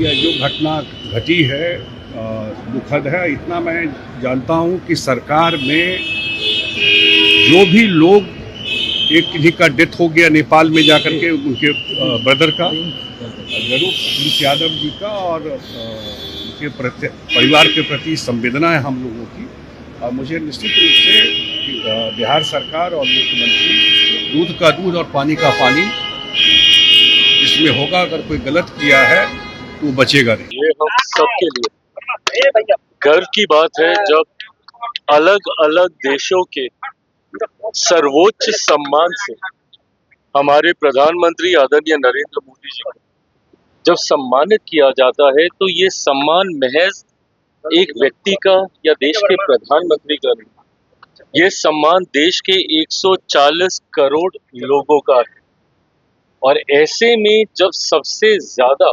यह जो घटना घटी है दुखद है। इतना मैं जानता हूं कि सरकार में जो भी लोग, एक किसी का डेथ हो गया नेपाल में जाकर के, उनके ब्रदर का, प्रिंस यादव जी का, और उनके परिवार के प्रति संवेदना है हम लोगों की। और मुझे निश्चित रूप से बिहार सरकार और मुख्यमंत्री दूध का दूध और पानी का पानी इसमें होगा। अगर कोई गलत किया है तो बचेगा नहीं। ये हम सबके लिए गर्व की बात है जब अलग अलग देशों के सर्वोच्च सम्मान से हमारे प्रधानमंत्री आदरणीय नरेंद्र मोदी जी को जब सम्मानित किया जाता है, तो ये सम्मान महज एक व्यक्ति का या देश के प्रधानमंत्री का नहीं, ये सम्मान देश के 140 करोड़ लोगों का है। और ऐसे में जब सबसे ज्यादा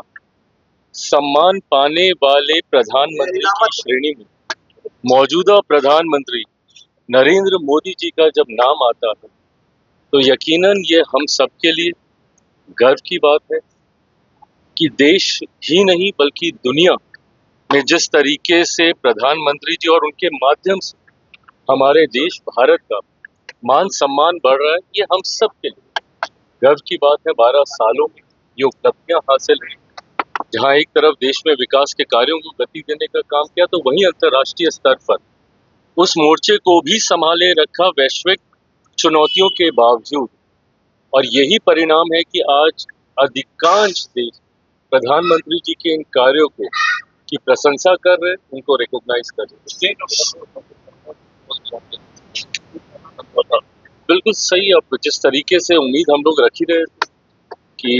सम्मान पाने वाले प्रधानमंत्री की श्रेणी में मौजूदा प्रधानमंत्री नरेंद्र मोदी जी का जब नाम आता है, तो यकीनन ये हम सबके लिए गर्व की बात है कि देश ही नहीं बल्कि दुनिया में जिस तरीके से प्रधानमंत्री जी और उनके माध्यम से हमारे देश भारत का मान सम्मान बढ़ रहा है, ये हम सबके लिए गर्व की बात है। 12 सालों में ये उपलब्धियां हासिल हुई, जहां एक तरफ देश में विकास के कार्यों को गति देने का काम किया, तो वहीं अंतर्राष्ट्रीय स्तर पर उस मोर्चे को भी संभाले रखा वैश्विक चुनौतियों के बावजूद। और यही परिणाम है कि आज अधिकांश देश प्रधानमंत्री जी के इन कार्यों को की प्रशंसा कर रहे हैं, उनको रिकॉग्नाइज कर रहे हैं। बिल्कुल सही। अब जिस तरीके से उम्मीद हम लोग रख ही रहे थे कि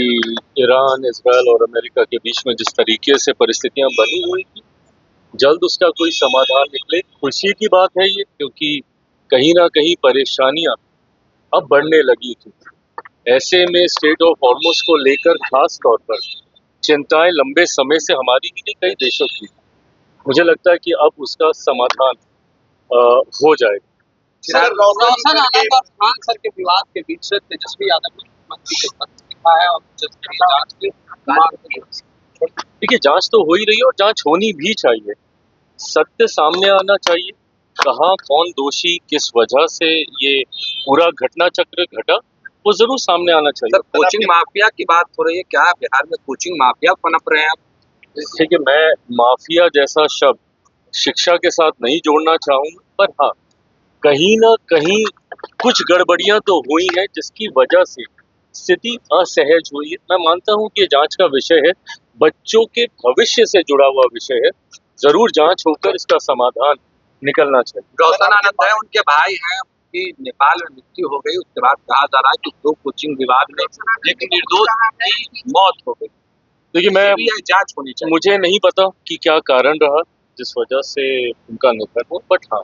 ईरान, इजराइल और अमेरिका के बीच में जिस तरीके से परिस्थितियां बनी हुई थी, जल्द उसका कोई समाधान निकले। खुशी की बात है ये, क्योंकि कहीं ना कहीं परेशानियां अब बढ़ने लगी थी। ऐसे में स्टेट ऑफ हॉर्मुज को लेकर खास तौर पर चिंताएं लंबे समय से हमारी ही नहीं, कई देशों की। मुझे लगता है कि अब उसका समाधान हो जाएगा। रोशन आनंद और खान सर के विवाद के बीच से तेजस्वी यादव ने मुख्यमंत्री के पद से लिखा है और जांच की मांग की। देखिए, जांच तो हो ही रही है और जांच होनी भी चाहिए। सत्य सामने आना चाहिए, कहाँ कौन दोषी, किस वजह से ये पूरा घटना चक्र घटा, वो जरूर सामने आना चाहिए। सर, कोचिंग माफिया की बात हो रही है, क्या बिहार में कोचिंग माफिया पनप रहे हैं? देखिए, मैं माफिया जैसा शब्द शिक्षा के साथ नहीं जोड़ना चाहूंगा, पर हाँ, कहीं ना कहीं कुछ गड़बड़ियां तो हुई हैं जिसकी वजह से स्थिति असहज हुई है। मैं मानता हूं कि ये जांच का विषय है, बच्चों के भविष्य से जुड़ा हुआ विषय है, जरूर जांच होकर इसका समाधान निकलना चाहिए। रोशन आनंद है, उनके भाई हैं, उनकी नेपाल में मृत्यु हो गई, उसके बाद कहा जा रहा है कि 2 कोचिंग विवाद में एक निर्दोष की मौत हो गई। देखिए, मैं जांच होनी चाहिए। मुझे नहीं पता कि क्या कारण रहा जिस वजह से उनका निधन हुआ, बट हाँ,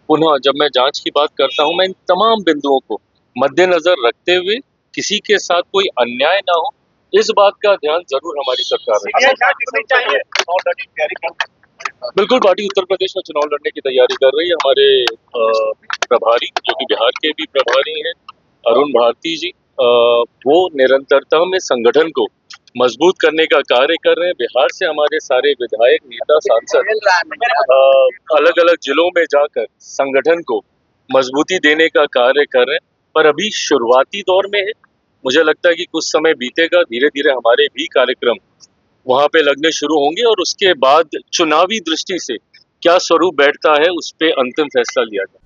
पुनः जब मैं जांच की बात करता हूं, मैं इन तमाम बिंदुओं को मद्देनजर रखते हुए किसी के साथ कोई अन्याय ना हो, इस बात का ध्यान जरूर हमारी सरकार रखेगी। बिल्कुल, पार्टी उत्तर प्रदेश में चुनाव लड़ने की तैयारी कर रही है। हमारे प्रभारी, जो कि बिहार के भी प्रभारी हैं, अरुण भारती जी, वो निरंतरता में संगठन को मजबूत करने का कार्य कर रहे हैं। बिहार से हमारे सारे विधायक, नेता, सांसद अलग अलग जिलों में जाकर संगठन को मजबूती देने का कार्य कर रहे हैं, पर अभी शुरुआती दौर में है। मुझे लगता है कि कुछ समय बीतेगा, धीरे धीरे हमारे भी कार्यक्रम वहां पे लगने शुरू होंगे और उसके बाद चुनावी दृष्टि से क्या स्वरूप बैठता है, उस पर अंतिम फैसला लिया जाएगा।